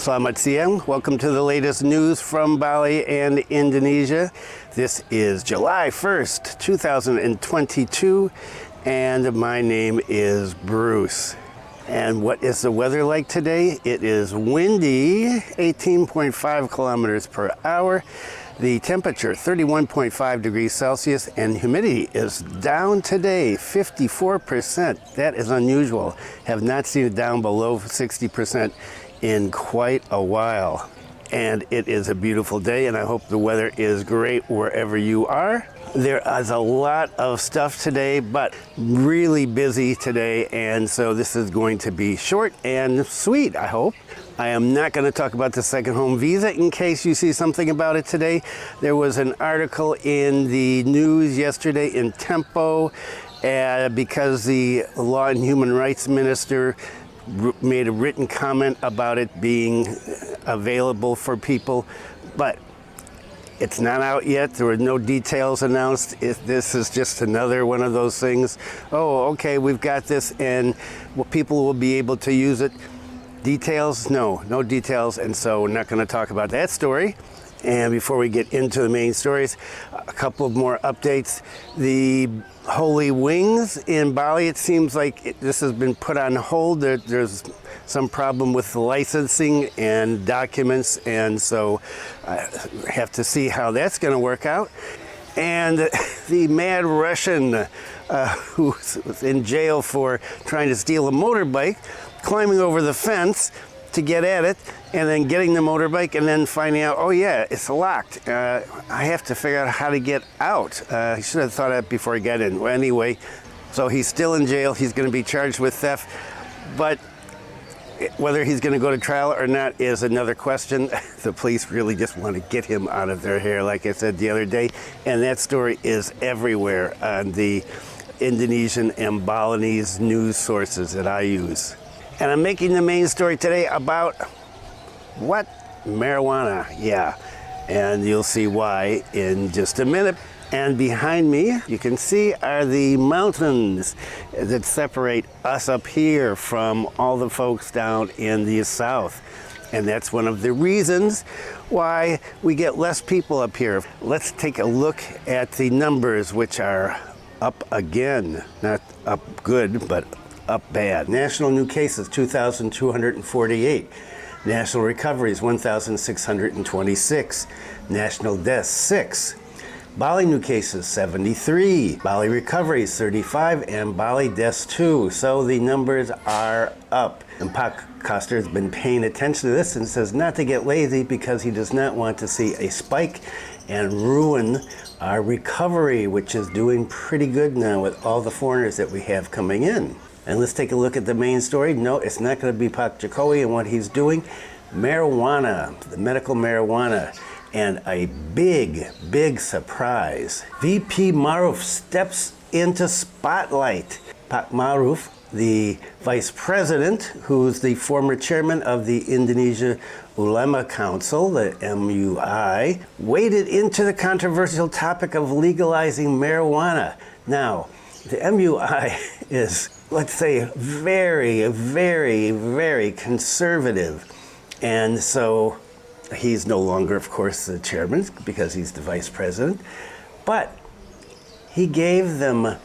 Selamat siang. Welcome to the latest news from Bali and Indonesia. This is July 1st, 2022, and my name is Bruce. And what is the weather like today? It is windy, 18.5 kilometers per hour. The temperature, 31.5 degrees Celsius, and humidity is down today, 54%. That is unusual. Have not seen it down below 60% in quite a while. And it is a beautiful day, and I hope the weather is great wherever you are. There is a lot of stuff today, but really busy today, and so this is going to be short and sweet, I hope. I am not going to talk about the second home visa in case you see something about it today. There was an article in the news yesterday in Tempo because the Law and Human Rights Minister made a written comment about it being available for people, but it's not out yet. There were no details announced. This is just another one of those things. Oh, okay, we've got this and people will be able to use it. Details? No details, and so we're not going to talk about that story. And before we get into the main stories, a couple of more updates. The Holy Wings in Bali, it seems like this has been put on hold. There's some problem with the licensing and documents, and so I have to see how that's going to work out. And the mad Russian who's in jail for trying to steal a motorbike, climbing over the fence to get at it, and then getting the motorbike and then finding out, oh yeah, it's locked. I have to figure out how to get out. I should have thought of that before I got in. Well, anyway, so he's still in jail. He's going to be charged with theft, but whether he's going to go to trial or not is another question. The police really just want to get him out of their hair, like I said the other day, and that story is everywhere on the Indonesian and Balinese news sources that I use. And I'm making the main story today about what? Marijuana, yeah. And you'll see why in just a minute. And behind me, you can see, are the mountains that separate us up here from all the folks down in the south. And that's one of the reasons why we get less people up here. Let's take a look at the numbers, which are up again. Not up good, but up bad. National new cases, 2,248. National recoveries, 1,626. National deaths, 6. Bali new cases, 73. Bali recoveries, 35. And Bali deaths, 2. So the numbers are up. And Koster has been paying attention to this and says not to get lazy because he does not want to see a spike and ruin our recovery, which is doing pretty good now with all the foreigners that we have coming in. And let's take a look at the main story. No, it's not going to be Jokowi and what he's doing. Marijuana, the medical marijuana, and a big surprise. VP Maruf steps into spotlight. Pak Maruf, the vice president, who's the former chairman of the Indonesian Ulema Council, the MUI, waded into the controversial topic of legalizing marijuana. Now, the MUI is, let's say, very conservative. And so he's no longer, of course, the chairman because he's the vice president. But he gave them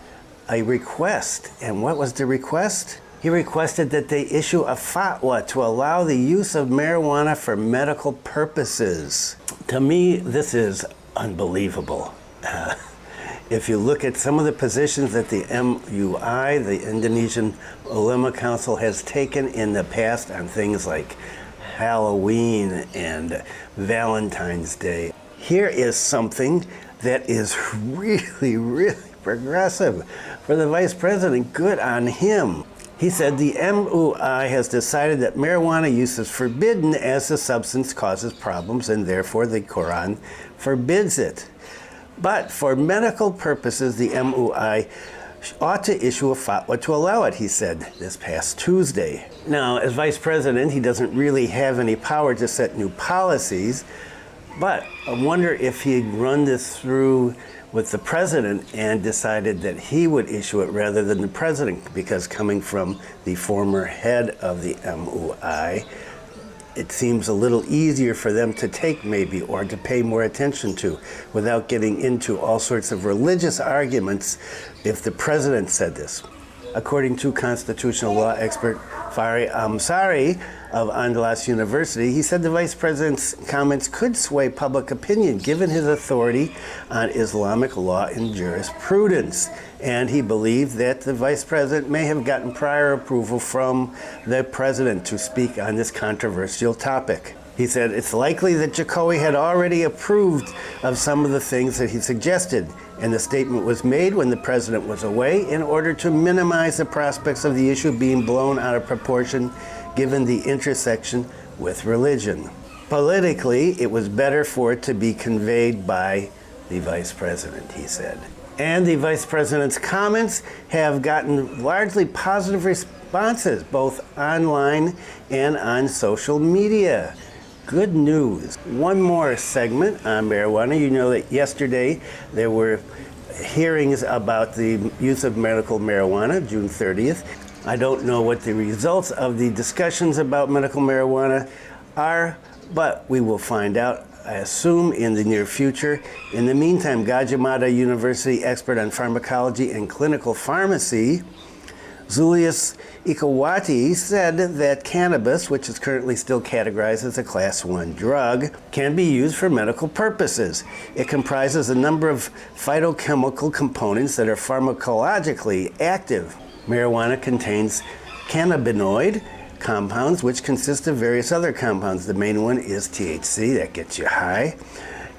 a request. And what was the request? He requested that they issue a fatwa to allow the use of marijuana for medical purposes. To me, this is unbelievable. If you look at some of the positions that the MUI, the Indonesian Ulema Council, has taken in the past on things like Halloween and Valentine's Day, here is something that is really progressive. For the vice president, good on him. He said the MUI has decided that marijuana use is forbidden as the substance causes problems and therefore the Quran forbids it. But for medical purposes, the MUI ought to issue a fatwa to allow it, he said this past Tuesday. Now, as vice president, he doesn't really have any power to set new policies, but I wonder if he'd run this through with the president and decided that he would issue it rather than the president, because coming from the former head of the MUI, it seems a little easier for them to take maybe, or to pay more attention to, without getting into all sorts of religious arguments if the president said this. According to constitutional law expert Fari Amsari of Andalus University, he said the vice president's comments could sway public opinion given his authority on Islamic law and jurisprudence. And he believed that the vice president may have gotten prior approval from the president to speak on this controversial topic. He said it's likely that Jokowi had already approved of some of the things that he suggested, and the statement was made when the president was away in order to minimize the prospects of the issue being blown out of proportion given the intersection with religion. Politically, it was better for it to be conveyed by the vice president, he said. And the vice president's comments have gotten largely positive responses, both online and on social media. Good news. One more segment on marijuana. You know that yesterday there were hearings about the use of medical marijuana, June 30th. I don't know what the results of the discussions about medical marijuana are, but we will find out, I assume, in the near future. In the meantime, Gajah Mada University expert on pharmacology and clinical pharmacy, Julius Ikawati, said that cannabis, which is currently still categorized as a Class 1 drug, can be used for medical purposes. It comprises a number of phytochemical components that are pharmacologically active. Marijuana contains cannabinoid compounds, which consist of various other compounds. The main one is THC, that gets you high.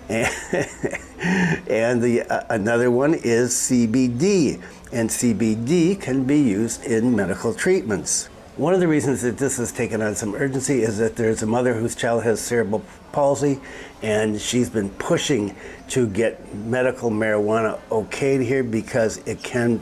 And another one is CBD. And CBD can be used in medical treatments. One of the reasons that this has taken on some urgency is that there's a mother whose child has cerebral palsy, and she's been pushing to get medical marijuana okayed here because it can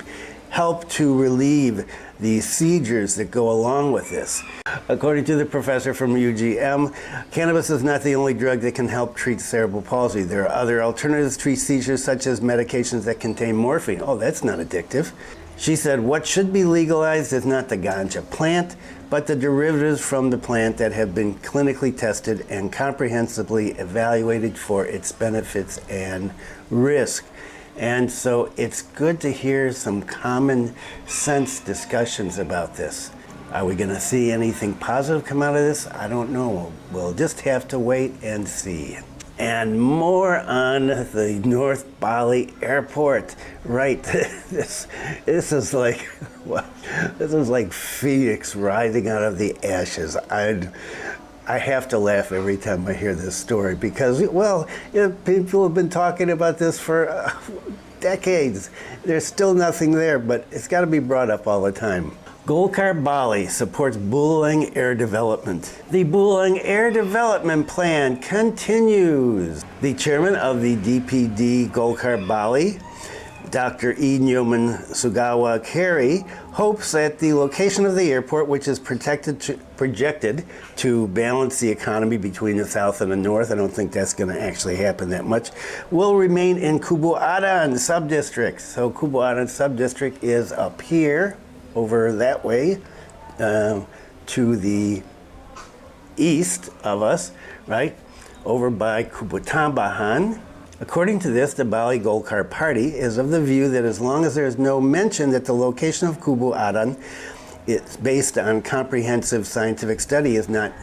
help to relieve the seizures that go along with this. According to the professor from UGM, cannabis is not the only drug that can help treat cerebral palsy. There are other alternatives to treat seizures, such as medications that contain morphine. Oh, that's not addictive. She said what should be legalized is not the ganja plant, but the derivatives from the plant that have been clinically tested and comprehensively evaluated for its benefits and risk. And so it's good to hear some common sense discussions about this. Are we going to see anything positive come out of this? I don't know. We'll just have to wait and see. And more on the North Bali airport. Right, this is like, well, this is like Phoenix rising out of the ashes. I have to laugh every time I hear this story because, well, people have been talking about this for decades. There's still nothing there, but it's got to be brought up all the time. Golkar Bali supports Buleleng air development. The Buleleng air development plan continues. The chairman of the DPD Golkar Bali, Dr. E. Nyoman Sugawa Carey, hopes that the location of the airport, which is projected to balance the economy between the south and the north, I don't think that's going to actually happen that much, will remain in Kubu Adan subdistrict. So Kubu Adan subdistrict is up here, over that way, to the east of us, right? Over by Kubutambahan. According to this, the Bali Golkar Party is of the view that as long as there is no mention that the location of Kubu Adan, it's based on comprehensive scientific study, is not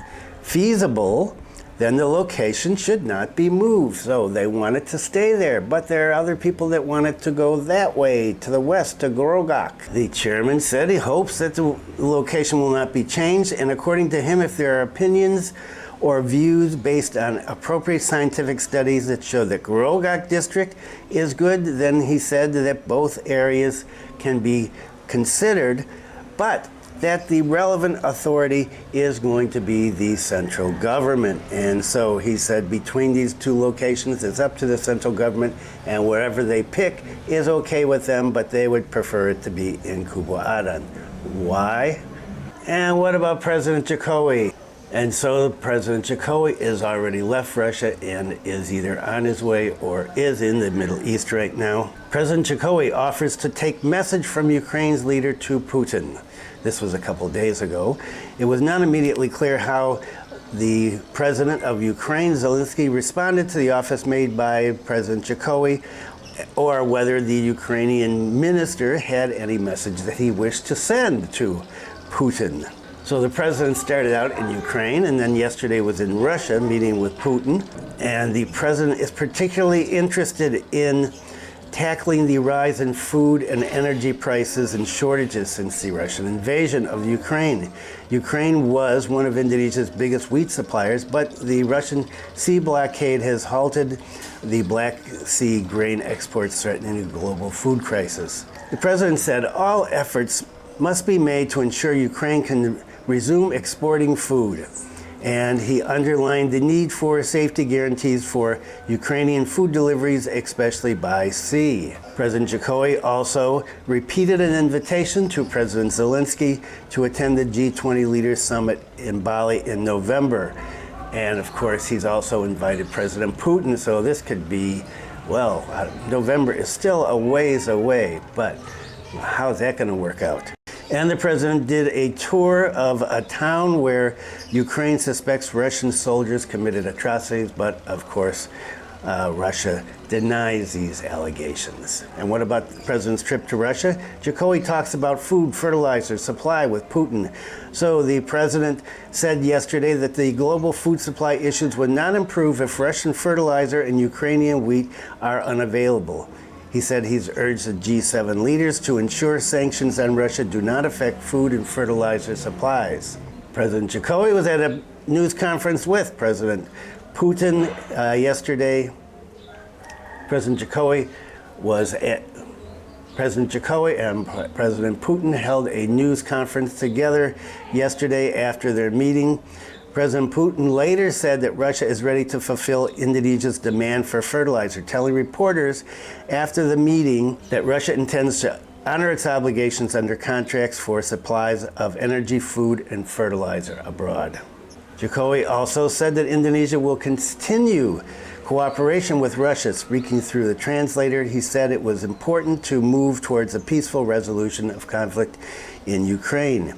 feasible, then the location should not be moved. So they want it to stay there, but there are other people that want it to go that way, to the west, to Gorogak. The chairman said he hopes that the location will not be changed, and according to him, if there are opinions or views based on appropriate scientific studies that show that Gorogak district is good, then he said that both areas can be considered, but that the relevant authority is going to be the central government. And so he said between these two locations, it's up to the central government, and wherever they pick is okay with them, but they would prefer it to be in Kubu Adan. Why? And what about President Jokowi? And so President Jokowi is already left Russia and is either on his way or is in the Middle East right now. President Jokowi offers to take message from Ukraine's leader to Putin. This was a couple days ago. It was not immediately clear how the president of Ukraine, Zelensky, responded to the office made by President Jokowi, or whether the Ukrainian minister had any message that he wished to send to Putin. So the president started out in Ukraine and then yesterday was in Russia meeting with Putin. And the president is particularly interested in tackling the rise in food and energy prices and shortages since the Russian invasion of Ukraine. Ukraine was one of Indonesia's biggest wheat suppliers, but the Russian sea blockade has halted the Black Sea grain exports, threatening a global food crisis. The president said all efforts must be made to ensure Ukraine can resume exporting food. And he underlined the need for safety guarantees for Ukrainian food deliveries, especially by sea. President Jokowi also repeated an invitation to President Zelensky to attend the G20 Leaders Summit in Bali in November. And of course, he's also invited President Putin, so this could be, well, November is still a ways away, but how's that going to work out? And the president did a tour of a town where Ukraine suspects Russian soldiers committed atrocities, but of course, Russia denies these allegations. And what about the president's trip to Russia? Jokowi talks about food, fertilizer supply with Putin. So the president said yesterday that the global food supply issues would not improve if Russian fertilizer and Ukrainian wheat are unavailable. He said he's urged the G7 leaders to ensure sanctions on Russia do not affect food and fertilizer supplies. President Jokowi was at a news conference with President Putin yesterday. President Jokowi and President Putin held a news conference together yesterday after their meeting. President Putin later said that Russia is ready to fulfill Indonesia's demand for fertilizer, telling reporters after the meeting that Russia intends to honor its obligations under contracts for supplies of energy, food, and fertilizer abroad. Jokowi also said that Indonesia will continue cooperation with Russia. Speaking through the translator, he said it was important to move towards a peaceful resolution of conflict in Ukraine.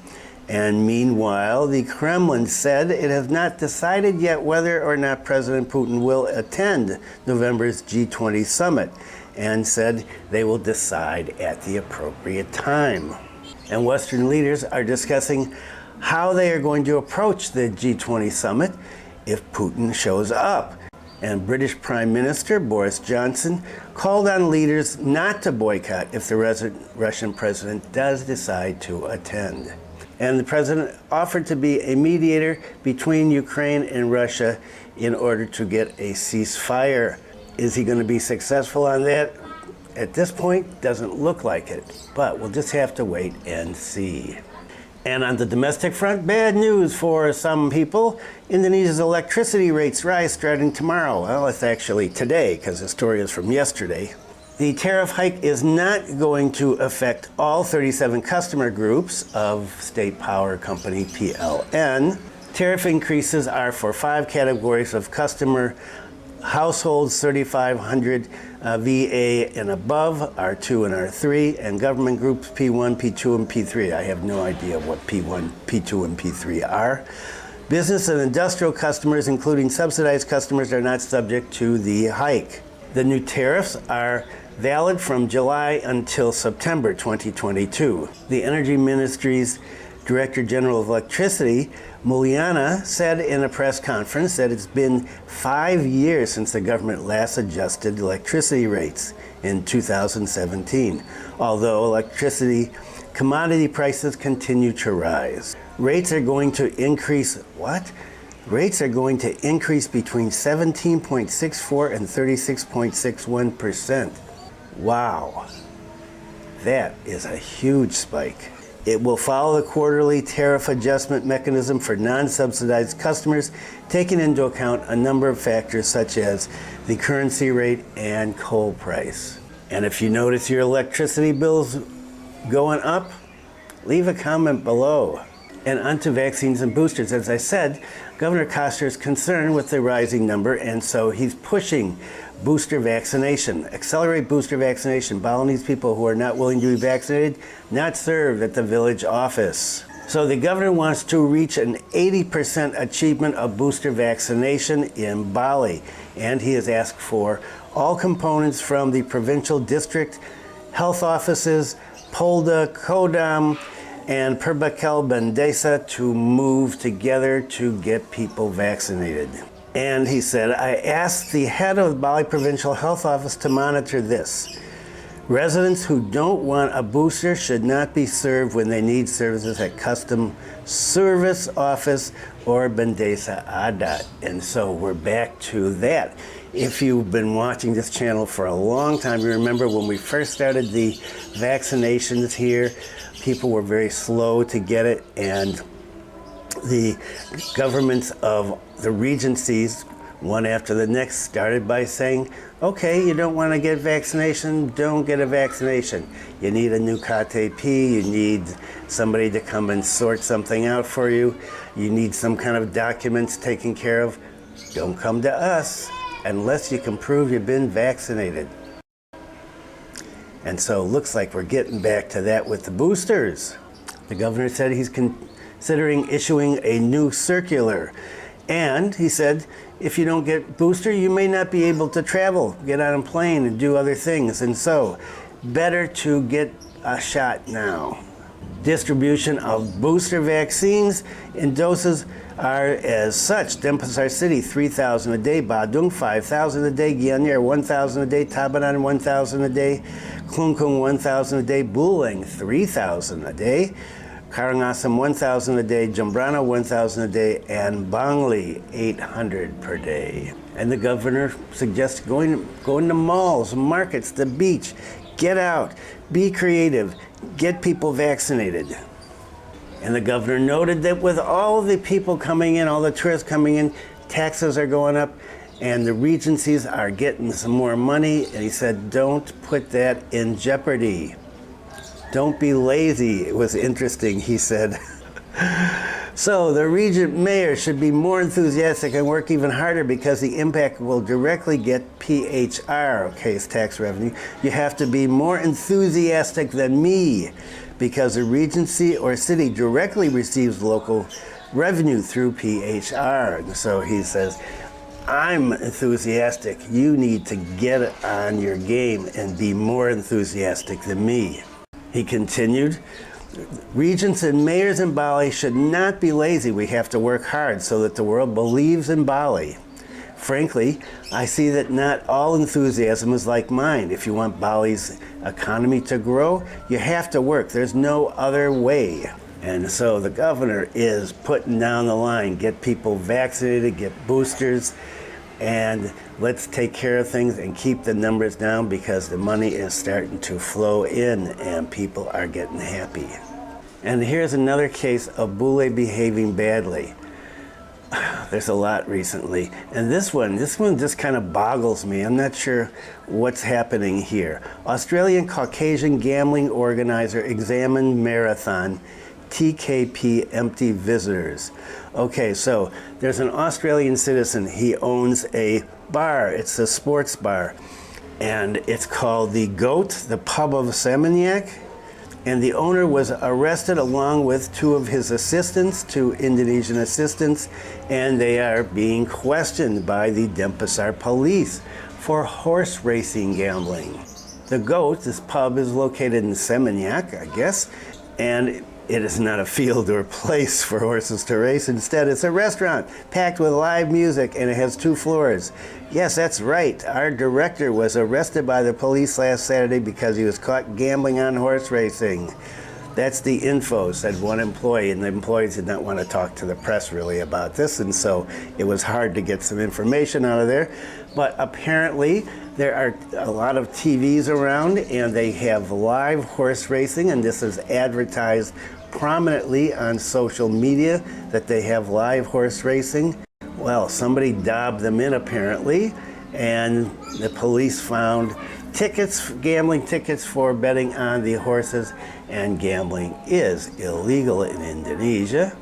And meanwhile, the Kremlin said it has not decided yet whether or not President Putin will attend November's G20 summit, and said they will decide at the appropriate time. And Western leaders are discussing how they are going to approach the G20 summit if Putin shows up. And British Prime Minister Boris Johnson called on leaders not to boycott if the Russian president does decide to attend. And the president offered to be a mediator between Ukraine and Russia in order to get a ceasefire. Is he going to be successful on that? At this point, doesn't look like it, but we'll just have to wait and see. And on the domestic front, bad news for some people. Indonesia's electricity rates rise starting tomorrow. Well, it's actually today, because the story is from yesterday. The tariff hike is not going to affect all 37 customer groups of state power company PLN. Tariff increases are for 5 categories of customer: households 3,500 VA and above, R2 and R3, and government groups P1, P2, and P3. I have no idea what P1, P2, and P3 are. Business and industrial customers, including subsidized customers, are not subject to the hike. The new tariffs are valid from July until September 2022. The Energy Ministry's Director General of Electricity, Mulyana, said in a press conference that it's been 5 years since the government last adjusted electricity rates in 2017, although electricity commodity prices continue to rise. Rates are going to increase, Rates are going to increase between 17.64 and 36.61%. Wow, that is a huge spike. It will follow the quarterly tariff adjustment mechanism for non-subsidized customers, taking into account a number of factors such as the currency rate and coal price. And if you notice your electricity bills going up, leave a comment below. And onto vaccines and boosters. As I said, Governor Koster is concerned with the rising number, and so he's pushing booster vaccination. Accelerate booster vaccination. Balinese people who are not willing to be vaccinated, not served at the village office. So the governor wants to reach an 80% achievement of booster vaccination in Bali, and he has asked for all components from the provincial district health offices, Polda, Kodam, and Perbakel Bendesa to move together to get people vaccinated. And he said, I asked the head of the Bali Provincial Health Office to monitor this. Residents who don't want a booster should not be served when they need services at Custom Service Office or Bendesa Adat. And so we're back to that. If you've been watching this channel for a long time, you remember when we first started the vaccinations here, people were very slow to get it, and the governments of the regencies, one after the next, started by saying, okay, you don't want to get vaccination, don't get a vaccination. You need a new KTP, you need somebody to come and sort something out for you, you need some kind of documents taken care of. Don't come to us unless you can prove you've been vaccinated. And so it looks like we're getting back to that with the boosters. The governor said he's considering issuing a new circular. And he said, if you don't get booster, you may not be able to travel, get on a plane and do other things. And so, better to get a shot now. Distribution of booster vaccines in doses are as such. Denpasar City, 3,000 a day. Badung, 5,000 a day. Gianyar, 1,000 a day. Tabanan, 1,000 a day. Klungkung, 1,000 a day. Buleleng, 3,000 a day. Karangasem, 1,000 a day. Jembrana, 1,000 a day. And Bangli, 800 per day. And the governor suggests going to malls, markets, the beach. Get out, be creative, get people vaccinated. And the governor noted that with all the people coming in, all the tourists coming in, taxes are going up, and the regencies are getting some more money. And he said, don't put that in jeopardy. Don't be lazy. It was interesting, he said. So the regent mayor should be more enthusiastic and work even harder because the impact will directly get PHR, case tax revenue. You have to be more enthusiastic than me because the regency or city directly receives local revenue through PHR. And so he says, I'm enthusiastic. You need to get on your game and be more enthusiastic than me. He continued, regents and mayors in Bali should not be lazy. We have to work hard so that the world believes in Bali. Frankly, I see that not all enthusiasm is like mine. If you want Bali's economy to grow, you have to work. There's no other way. And so the governor is putting down the line, get people vaccinated, get boosters, and let's take care of things and keep the numbers down because the money is starting to flow in and people are getting happy. And here's another case of Bules behaving badly. There's a lot recently. And this one just kind of boggles me. I'm not sure what's happening here. Australian Caucasian gambling organizer examined marathon TKP empty visitors. Okay, so there's an Australian citizen. He owns a bar. It's a sports bar. And it's called the Goat, the Pub of Seminyak. And the owner was arrested along with two of his assistants, two Indonesian assistants, and they are being questioned by the Denpasar police for horse racing gambling. The Goat, this pub, is located in Seminyak, I guess, and it is not a field or place for horses to race. Instead, it's a restaurant packed with live music, and it has 2 floors. Yes, that's right. Our director was arrested by the police last Saturday because he was caught gambling on horse racing. That's the info, said one employee, and the employees did not want to talk to the press really about this, and so it was hard to get some information out of there. But apparently, there are a lot of TVs around, and they have live horse racing, and this is advertised prominently on social media that they have live horse racing. Well, somebody daubed them in apparently, and the police found tickets, gambling tickets for betting on the horses, and gambling is illegal in Indonesia.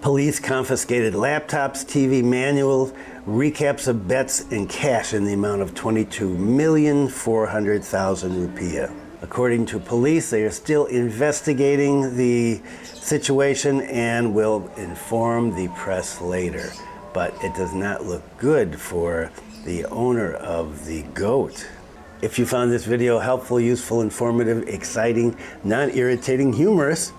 Police confiscated laptops, TV manuals, recaps of bets, and cash in the amount of 22,400,000 rupiah. According to police, they are still investigating the situation and will inform the press later. But it does not look good for the owner of the goat. If you found this video helpful, useful, informative, exciting, non-irritating, humorous,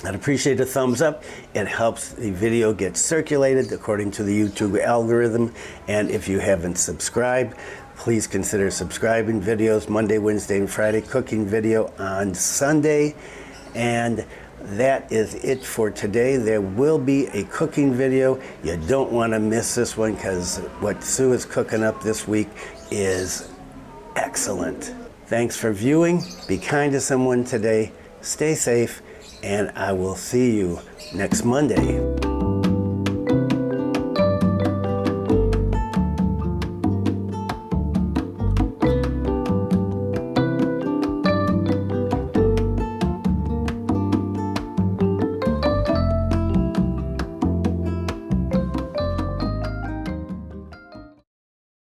I'd appreciate a thumbs up. It helps the video get circulated according to the YouTube algorithm. And if you haven't subscribed, please consider subscribing. Videos Monday, Wednesday, and Friday. Cooking video on Sunday. And that is it for today. There will be a cooking video. You don't want to miss this one because what Sue is cooking up this week is excellent. Thanks for viewing. Be kind to someone today. Stay safe. And I will see you next Monday.